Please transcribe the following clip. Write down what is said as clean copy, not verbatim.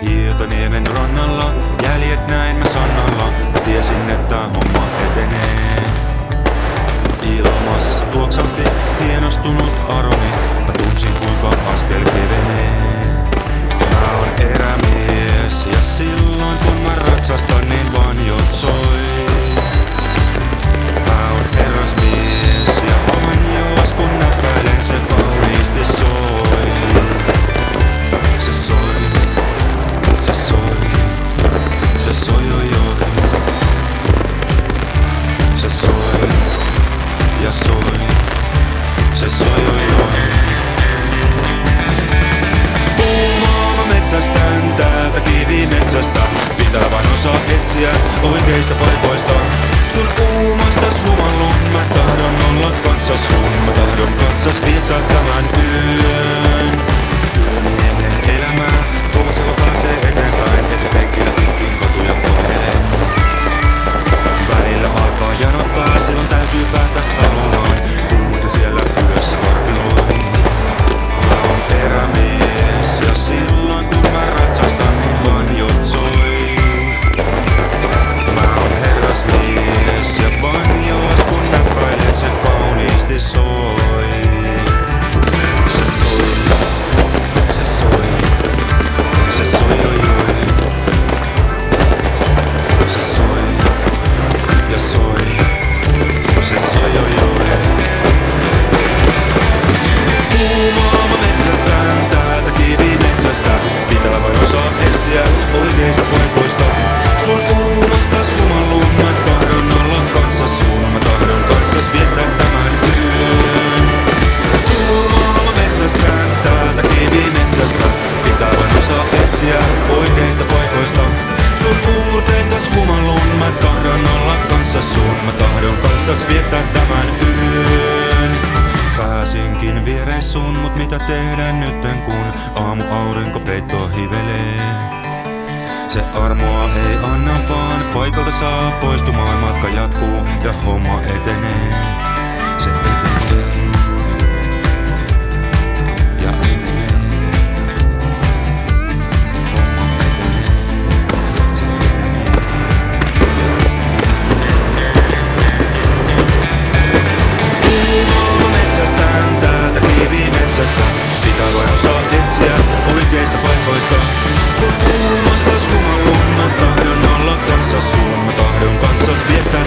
Hietaniemen rannalla, jäljet näin mä sannalla. Mä tiesin, että homma etenee. Ilmassa tuoksahti hienostunut aromi. Mä tunsin kuinka askel kevenee. Mä oon erämies ja silloin kun mä ratsastan niin banjot soi. Mä oon herrasmies ja banjos kun näppäilen se kauniisti soi. Se soi, se soi, se soi oi oi. Se soi ja soi, se soi oi oi. Puumaama metsästän täältä kivimetsästä. Pitää vain osaa etsiä oikeista paikoista. Sun uimastas lumallun, mä tahdon olla kanssas sun. Mä tahdon kanssas viettää tämän yön. Työmiehen elämää, tuomasella pääsee eteenpäin. Etupenkillä pitkin katuja kohtelee. Välillä alkaa janottaa, silloin täytyy päästä saunaan. Uuden siellä ylös harkiloihin. Mä oon erämies ja silloin kun mä ratsastan niin banjot soi. Mä oon herrasmies ja banjos kun näppäilet sen kauniisti soi. Se soi, se soi, se soi oi oi. Se soi ja soi, se soi oi oi. Puumaama metsästään täältä kivimetsästä. Pitää vain osaa etsiä oikeista paikoista. Sun uimastas lumallun, mä tahdon olla kanssas sun. Mä tahdon kanssas viettää tämän yön. Puumaama metsästään täältä kivimetsästä. Pitää vain osaa etsiä oikeista paikoista. Sun uurteistas lumallun, mä tahdon olla kanssas sun. Mä tahdon kanssas viettää tämän yön. Pääsinkin viereen sun, mut mitä tehdä nytten kun aamu aurinko peittoa hivelee. Se armoa ei anna vaan paikalta saa poistumaan. Matka jatkuu ja homma etenee. Se etenee ja etenee. Homma etenee. Se etenee. Puumaama metsästään täältä kivimetsästä. Pitää vain osaa etsiä oikeista paikoista. Sun uimastas lumallun, mä tahdon olla kanssas sun. Mä tahdon kanssas viettää